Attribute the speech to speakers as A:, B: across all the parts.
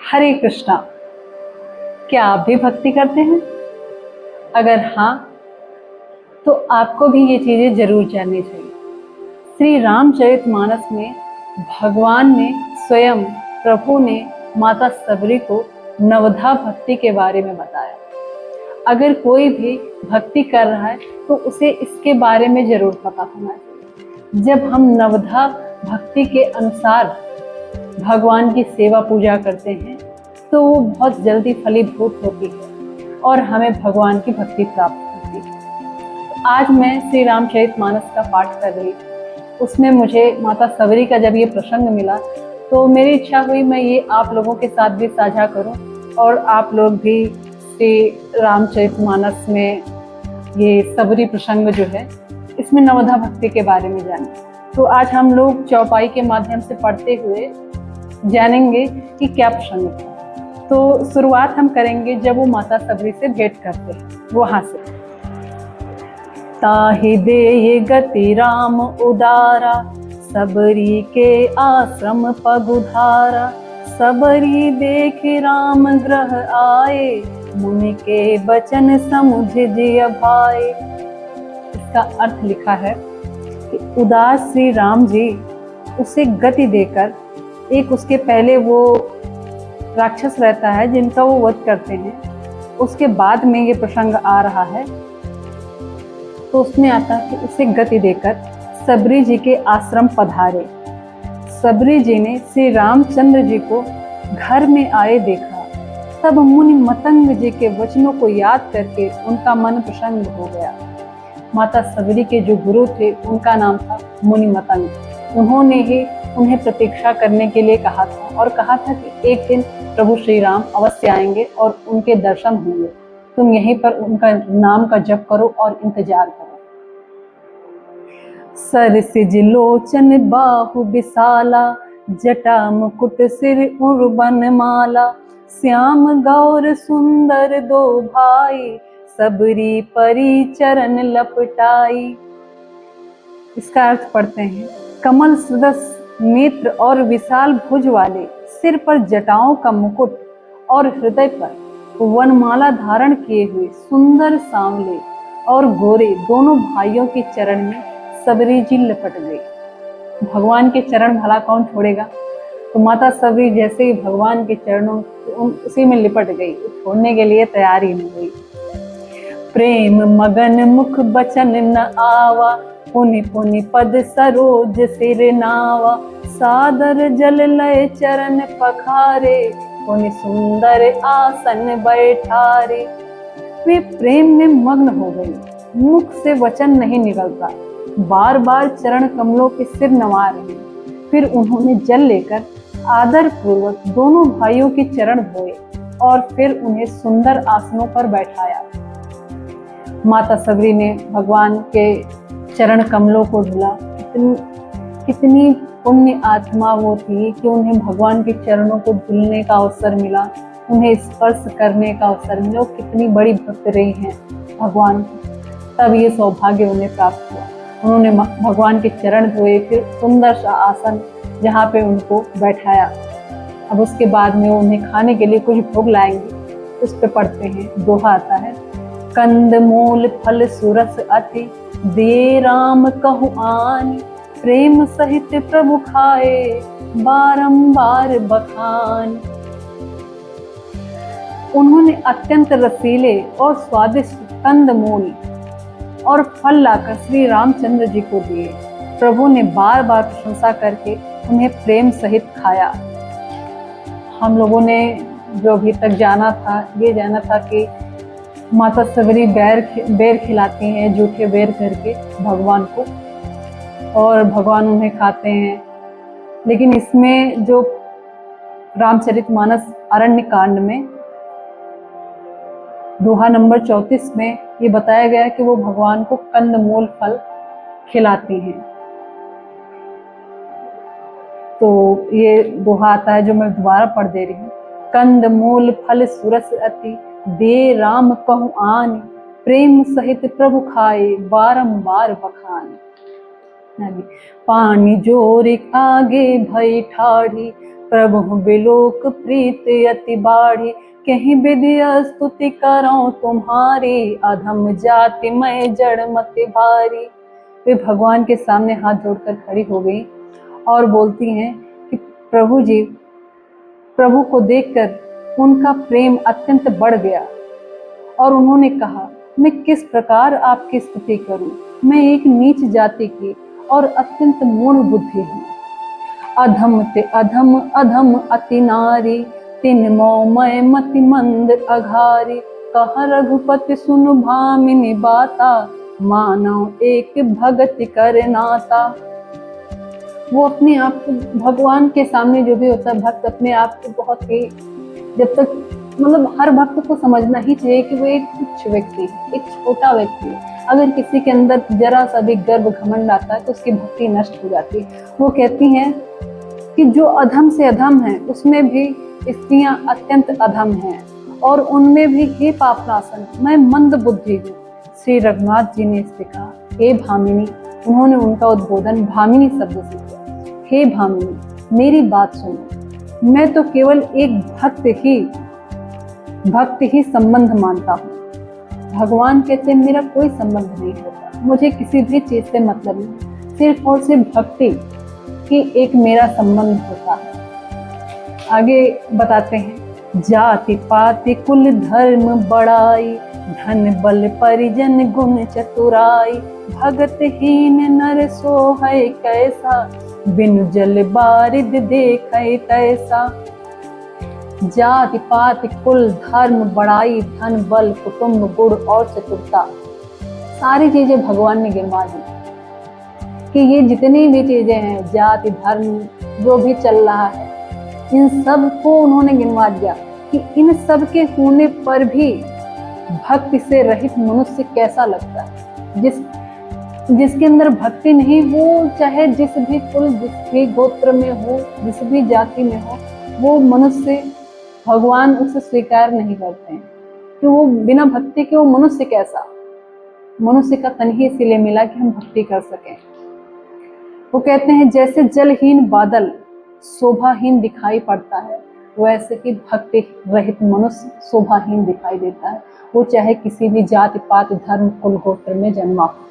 A: हरे कृष्णा। क्या आप भी भक्ति करते हैं? अगर हाँ, तो आपको भी ये चीजें जरूर जाननी चाहिए। श्री रामचरितमानस में भगवान ने स्वयं, प्रभु ने माता सबरी को नवधा भक्ति के बारे में बताया। अगर कोई भी भक्ति कर रहा है तो उसे इसके बारे में जरूर पता होना चाहिए। जब हम नवधा भक्ति के अनुसार भगवान की सेवा पूजा करते हैं तो वो बहुत जल्दी फलीभूत होती है और हमें भगवान की भक्ति प्राप्त होती है। तो आज मैं श्री रामचरितमानस का पाठ कर रही थी। उसमें मुझे माता सबरी का जब ये प्रसंग मिला तो मेरी इच्छा हुई मैं ये आप लोगों के साथ भी साझा करूं और आप लोग भी श्री रामचरितमानस में ये सबरी प्रसंग जो है इसमें नवधा भक्ति के बारे में जानें। तो आज हम लोग चौपाई के माध्यम से पढ़ते हुए जानेंगे कि क्या प्रसंग था। तो शुरुआत हम करेंगे जब वो माता सबरी से भेंट करते हैं, वहां से। ताहि दे ये गति राम उदारा, सबरी के आश्रम पगुधारा। सबरी देख राम ग्रह आए, मुनि के बचन समुझ जिय भाए। इसका अर्थ लिखा है कि उदास श्री राम जी उसे गति देकर, एक उसके पहले वो राक्षस रहता है जिनका वो वध करते हैं, उसके बाद में ये प्रसंग आ रहा है तो उसमें आता है कि उसे गति देकर सबरी जी के आश्रम पधारे। सबरी जी ने श्री रामचंद्र जी को घर में आए देखा, तब मुनि मतंग जी के वचनों को याद करके उनका मन प्रसन्न हो गया। माता सबरी के जो गुरु थे उनका नाम था मुनि मतंग। उन्होंने ही उन्हें प्रतीक्षा करने के लिए कहा था और कहा था कि एक दिन प्रभु श्री राम अवश्य आएंगे और उनके दर्शन होंगे, तुम यहीं पर उनका नाम का जप करो और इंतजार करो। सरसिज लोचन बाहु विशाला, जटा मुकुट सिर उर्बन माला। श्याम गौर सुंदर दो भाई, सबरी परी चरण लपटाई। इसका अर्थ पढ़ते हैं। कमल सदृश नेत्र और विशाल भुज वाले, सिर पर जटाओं का मुकुट और हृदय पर वनमाला धारण किए हुए सुंदर सांवले और गोरे दोनों भाइयों के चरण में सबरी जी लपट गई। भगवान के चरण भला कौन छोड़ेगा, तो माता सबरी जैसे ही भगवान के चरणों उसी में लिपट गई, छोड़ने के लिए तैयार ही नहीं हुई। प्रेम मगन मुख बचन न आवा, पुनि पुनि पद सरोज सिर नावा। सादर जल लय चरण पखारे, पुनि सुंदर आसन बैठारे। वे प्रेम में मग्न हो गई, मुख से वचन नहीं निकलता, बार बार चरण कमलों के सिर नवा रही। फिर उन्होंने जल लेकर आदर पूर्वक दोनों भाइयों के चरण धोए और फिर उन्हें सुंदर आसनों पर बैठाया। माता सबरी ने भगवान के चरण कमलों को धुला। कितनी पुण्य आत्मा वो थी कि उन्हें भगवान के चरणों को धुलने का अवसर मिला, उन्हें स्पर्श करने का अवसर मिला। वो कितनी बड़ी भक्त रही हैं भगवान की, तब ये सौभाग्य उन्हें प्राप्त हुआ। उन्होंने भगवान के चरण धोए, फिर सुंदर सा आसन जहाँ पे उनको बैठाया। अब उसके बाद में उन्हें खाने के लिए कुछ भोग लाएंगे, उस पे पढ़ते हैं। दोहा आता है। कंद मूल फल सुरस अति, दे राम कहु आन। प्रेम सहित प्रभु खाए, बारंबार बखान। उन्होंने अत्यंत रसीले और स्वादिष्ट कंद मूल और फल लाकर श्री रामचंद्र जी को दिए। प्रभु ने बार बार प्रशंसा करके उन्हें प्रेम सहित खाया। हम लोगों ने जो अभी तक जाना था, ये जाना था कि माता सबरी बेर खिलाती हैं, जूठे बेर करके भगवान को, और भगवान उन्हें खाते हैं। लेकिन इसमें जो रामचरितमानस अरण्य कांड में दोहा नंबर 34 में ये बताया गया है कि वो भगवान को कंदमूल फल खिलाती हैं। तो ये दोहा आता है जो मैं दोबारा पढ़ दे रही हूँ। कंदमूल फल सुरस अति, दे राम कहु आन। प्रेम सहित प्रभु खाए, बारंबार बखान। पानी जोर आगे भई ठाढ़ी, प्रभु बिलोक प्रीत अति बाढ़ी, कहीं विधि स्तुति करो तुम्हारी, अधम जाति मैं जड़ मति भारी। वे भगवान के सामने हाथ जोड़कर खड़ी हो गई और बोलती हैं कि प्रभु जी, प्रभु को देखकर उनका प्रेम अत्यंत बढ़ गया और उन्होंने कहा, मैं किस प्रकार आपकी स्तुति करूं, मैं एक नीच जाति की और अत्यंत मूढ़ बुद्धि हूँ। अधम ते अधम अधम अति नारी, तिन मौमय मति मंद अघारी, कह रघुपति सुन भामिनी बाता, मानव एक भगत कर नाता। वो अपने आप को, भगवान के सामने जो भी होता है भक्त अपने आप को बहुत ही, जब तक मतलब हर भक्त को समझना ही चाहिए कि वो एक तुच्छ व्यक्ति है, एक छोटा व्यक्ति है। अगर किसी के अंदर जरा सा भी गर्व घमंड आता है तो उसकी भक्ति नष्ट हो जाती है। वो कहती हैं कि जो अधम से अधम है उसमें भी स्त्रियां अत्यंत अधम हैं और उनमें भी हे पापनाशन मैं मंद बुद्धि हूँ। श्री रघुनाथ जी ने इससे कहा, हे भामिनी, उन्होंने उनका उद्बोधन भामिनी शब्द से किया। हे भामिनी, मेरी बात सुनो, मैं तो केवल एक भक्त ही संबंध मानता हूँ। भगवान कहते मेरा कोई संबंध नहीं होता, मुझे किसी भी चीज से मतलब नहीं, सिर्फ और सिर्फ भक्ति की एक मेरा संबंध होता है। आगे बताते हैं, जाति पाति कुल धर्म बड़ाई, धन बल परिजन गुण चतुराई, भगतहीन नर सोहै कैसा, बिनु जल बारिद देखै तैसा। जाति पाति कुल धर्म बड़ाई, धन बल कुटुंब गुण और चतुरता, सारी चीजें भगवान ने गिनवा दी कि ये जितनी भी चीजें हैं, जाति धर्म जो भी चल रहा है, इन सब को उन्होंने गिनवा दिया कि इन सब के होने पर भी भक्ति से रहित मनुष्य कैसा लगता है। जिसके अंदर भक्ति नहीं, वो चाहे जिस भी कुल, जिस भी गोत्र में हो, जिस भी जाति में हो, वो मनुष्य, भगवान उसे स्वीकार नहीं करते हैं कि वो बिना भक्ति के वो मनुष्य कैसा। मनुष्य का तन ही इसीलिए मिला कि हम भक्ति कर सकें। वो कहते हैं जैसे जलहीन बादल शोभाहीन दिखाई पड़ता है, वैसे ही भक्ति रहित मनुष्य शोभाहीन दिखाई देता है, वो चाहे किसी भी जाति पात धर्म कुल गोत्र में जन्मा हो।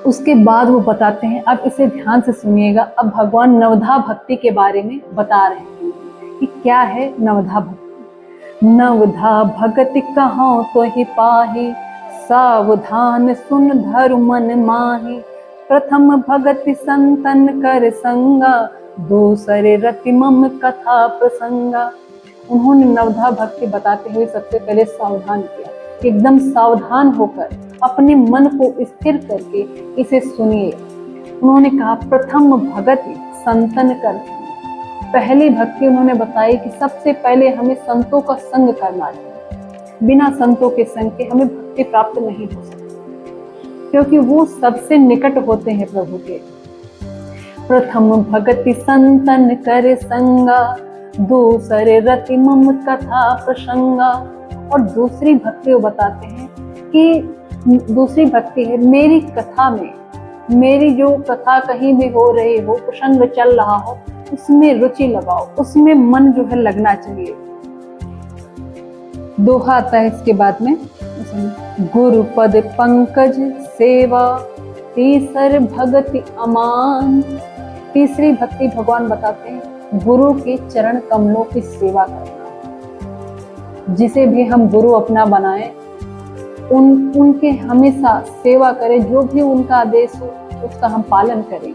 A: उसके बाद वो बताते हैं, अब इसे ध्यान से सुनिएगा, अब भगवान नवधा भक्ति के बारे में बता रहे हैं कि क्या है नवधा भक्ति। नवधा भगति कहाँ तो ही पाही, सावधान सुन धरु मन माही, प्रथम भगति संतन कर संगा, दूसरे रति मम कथा प्रसंगा। उन्होंने नवधा भक्ति बताते हुए सबसे पहले सावधान किया, एकदम सावधान होकर अपने मन को स्थिर करके इसे सुनिए। उन्होंने कहा प्रथम भगति संतन कर, पहली भक्ति उन्होंने बताई कि सबसे पहले हमें संतों का संग करना चाहिए। बिना संतों के संग के हमें भक्ति प्राप्त नहीं हो सकती, क्योंकि वो सबसे निकट होते हैं प्रभु के। प्रथम भगति संतन कर संगा, दूसरे रति मम कथा प्रसंगा। और दूसरी भक्ति वो बताते हैं कि दूसरी भक्ति है मेरी कथा में, मेरी जो कथा कहीं भी हो रही हो, प्रसंग चल रहा हो, उसमें रुचि लगाओ, उसमें मन जो है लगना चाहिए। दोहा आता है इसके बाद में, गुरुपद पंकज सेवा, तीसर भक्ति अमान। तीसरी भक्ति भगवान बताते हैं गुरु के चरण कमलों की सेवा करना। जिसे भी हम गुरु अपना बनाएं, उनके हमेशा सेवा करें, जो भी उनका आदेश हो उसका हम पालन करें।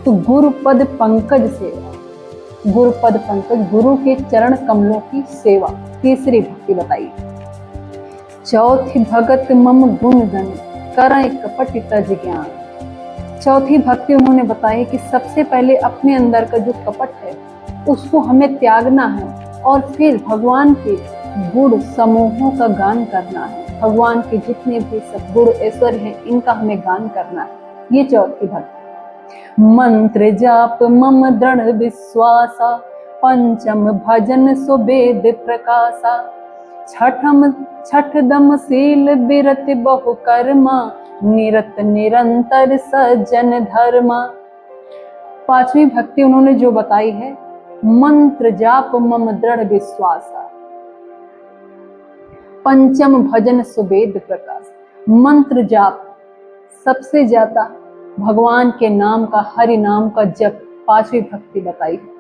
A: तो गुरुपद पंकज सेवा, गुरुपद पंकज, गुरु के चरण कमलों की सेवा, तीसरी भक्ति बताई। चौथी भगत मम गुण गण, करय कपट तज ज्ञान। चौथी भक्ति उन्होंने बताई कि सबसे पहले अपने अंदर का जो कपट है उसको हमें त्यागना है और फिर भगवान के गुण समूहों का गान करना है। भगवान के जितने भी सद्गुण ऐश्वर्य हैं इनका हमें गान करना है। ये चौथी भक्ति। मंत्र जाप मम दृढ़ विश्वासा, पंचम भजन सुवेद प्रकाशा, छठदम शील बिरत बहु कर्मा, निरत निरंतर सज्जन धर्मा। पांचवी भक्ति उन्होंने जो बताई है, मंत्र जाप मम दृढ़ विश्वासा। पंचम भजन सुवेद प्रकाश। मंत्र जाप सबसे ज्यादा भगवान के नाम का, हरि नाम का जप, पांचवी भक्ति बताई है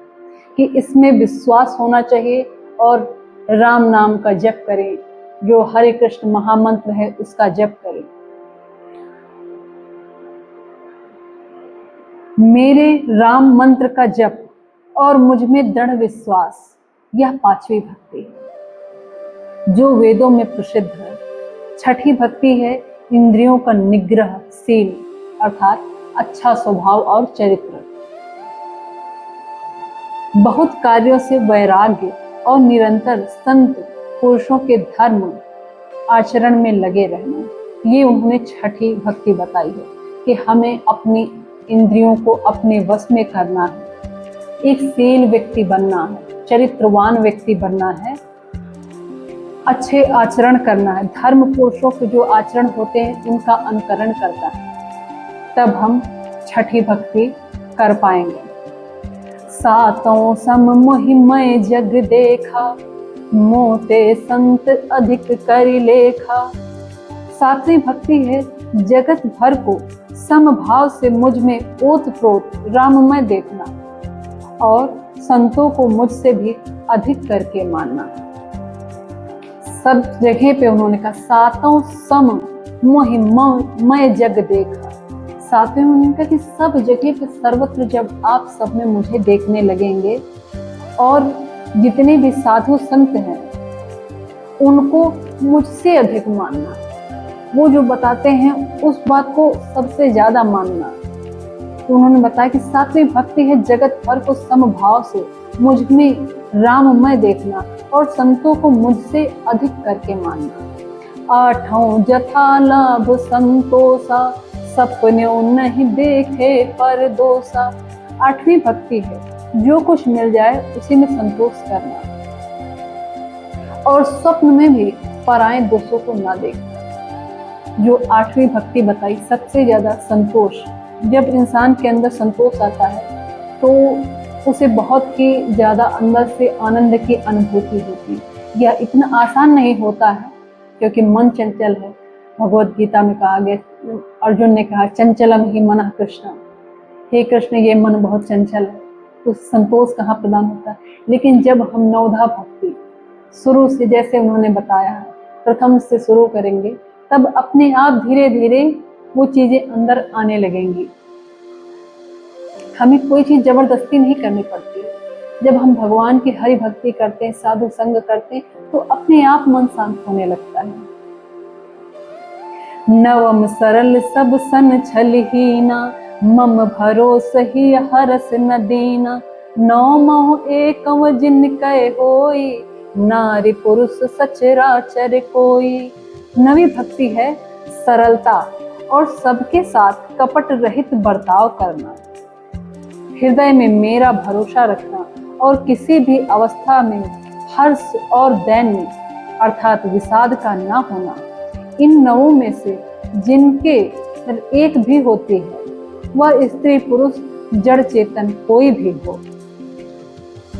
A: कि इसमें विश्वास होना चाहिए और राम नाम का जप करें, जो हरे कृष्ण महामंत्र है उसका जप करें। मेरे राम मंत्र का जप और मुझ में दृढ़ विश्वास, यह पांचवी भक्ति है जो वेदों में प्रसिद्ध है। छठी भक्ति है इंद्रियों का निग्रह, शील अर्थात अच्छा स्वभाव और चरित्र, बहुत कार्यों से वैराग्य और निरंतर संत पुरुषों के धर्म आचरण में लगे रहना। ये उन्होंने छठी भक्ति बताई है कि हमें अपनी इंद्रियों को अपने वश में करना है, एक शील व्यक्ति बनना है, चरित्रवान व्यक्ति बनना है, अच्छे आचरण करना है, धर्म पुरुषों के जो आचरण होते हैं उनका अनुकरण करना है, तब हम छठी भक्ति कर पाएंगे। सातों सम मोहिमय जग देखा, मोते संत अधिक करि लेखा। सातवीं भक्ति है जगत भर को समभाव से मुझ में ओतप्रोत राममय देखना और संतों को मुझसे भी अधिक करके मानना। सब जगह पे उन्होंने कहा सातों सम मोहिमय जग देखा। सातवें में उन्होंने कहा कि सब जगह पे सर्वत्र जब आप सब में मुझे देखने लगेंगे और जितने भी साधु संत हैं उनको मुझसे अधिक मानना, वो जो बताते हैं उस बात को सबसे ज्यादा मानना। तो उन्होंने बताया कि सातवीं भक्ति है जगत भर को समभाव से मुझ में राममय देखना और संतों को मुझसे अधिक करके मानना। आठों जथा लाभ संतोषा, सपनों नहीं देखे पर दोषा। आठवीं भक्ति है जो कुछ मिल जाए उसी में संतोष करना और स्वप्न में भी पराये दोषों को ना देखना। जो आठवीं भक्ति बताई सबसे ज्यादा संतोष, जब इंसान के अंदर संतोष आता है तो उसे बहुत ही ज्यादा अंदर से आनंद की अनुभूति होती है। यह इतना आसान नहीं होता है क्योंकि मन चंचल है। भगवत गीता में कहा गया, अर्जुन ने कहा चंचलम ही मनः कृष्ण, हे कृष्ण ये मन बहुत चंचल है, तो संतोष कहाँ प्रदान होता है। लेकिन जब हम नवधा भक्ति शुरू से जैसे उन्होंने बताया है प्रथम से शुरू करेंगे तब अपने आप धीरे धीरे वो चीजें अंदर आने लगेंगी। हमें कोई चीज जबरदस्ती नहीं करनी पड़ती। जब हम भगवान की हरि भक्ति करते हैं, साधु संग करते हैं, तो अपने आप मन शांत होने लगता है। नवम सरल सब सन छलहीना, मम भरोस ही हरस न दीना। नौ मोह एकम जिन कहे होई, नारी पुरुष सचराचर कोई। नवी भक्ति है सरलता और सबके साथ कपट रहित बर्ताव करना, हृदय में मेरा भरोसा रखना और किसी भी अवस्था में हर्ष और दैन्य अर्थात विषाद का ना होना। इन नवों में से जिनके एक भी होती है, वह स्त्री पुरुष जड़ चेतन कोई भी हो।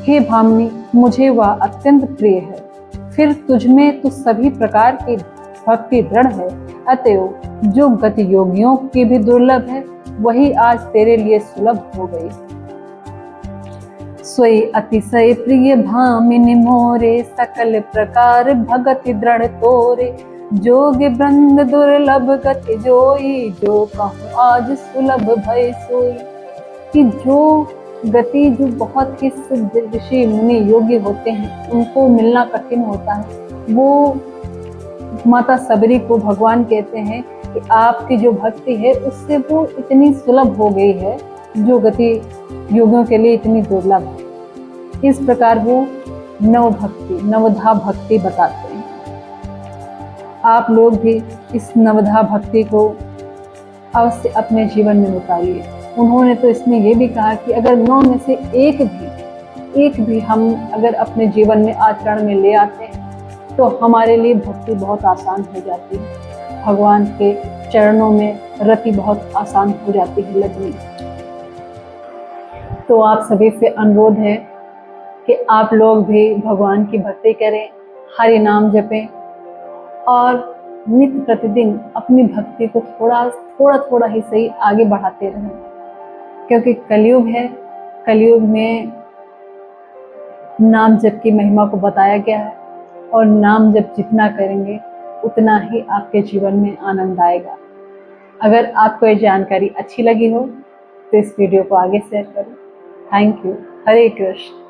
A: हे भामिनी मुझे वह अत्यंत प्रिय है, फिर तुझमें तो सभी प्रकार की भक्ति दृढ़ है। अतएव जो गति योगियों की भी दुर्लभ है वही आज तेरे लिए सुलभ हो गई। सोई अतिशय प्रिय भामिनी मोरे, सकल प्रकार भगति दृढ़ तोरे। जोग वृंद दुर्लभ गति जोई, जो कहूँ आज सुलभ भय सोई। कि जो गति जो बहुत ही सिद्ध ऋषि मुनि योगी होते हैं उनको मिलना कठिन होता है, वो माता सबरी को भगवान कहते हैं कि आपकी जो भक्ति है उससे वो इतनी सुलभ हो गई है जो गति योगियों के लिए इतनी दुर्लभ है। इस प्रकार वो नवधा भक्ति बताते हैं। आप लोग भी इस नवधा भक्ति को अवश्य अपने जीवन में उतारिए। उन्होंने तो इसमें ये भी कहा कि अगर 9 में से एक भी हम अगर अपने जीवन में आचरण में ले आते हैं तो हमारे लिए भक्ति बहुत आसान हो जाती है, भगवान के चरणों में रति बहुत आसान हो जाती है लगनी। तो आप सभी से अनुरोध है कि आप लोग भी भगवान की भक्ति करें, हरि नाम जपें और नित्य प्रतिदिन अपनी भक्ति को थोड़ा ही सही आगे बढ़ाते रहें, क्योंकि कलयुग है। कलयुग में नाम जप की महिमा को बताया गया है और नाम जप जितना करेंगे उतना ही आपके जीवन में आनंद आएगा। अगर आपको ये जानकारी अच्छी लगी हो तो इस वीडियो को आगे शेयर करें। Thank you. हरे कृष्ण।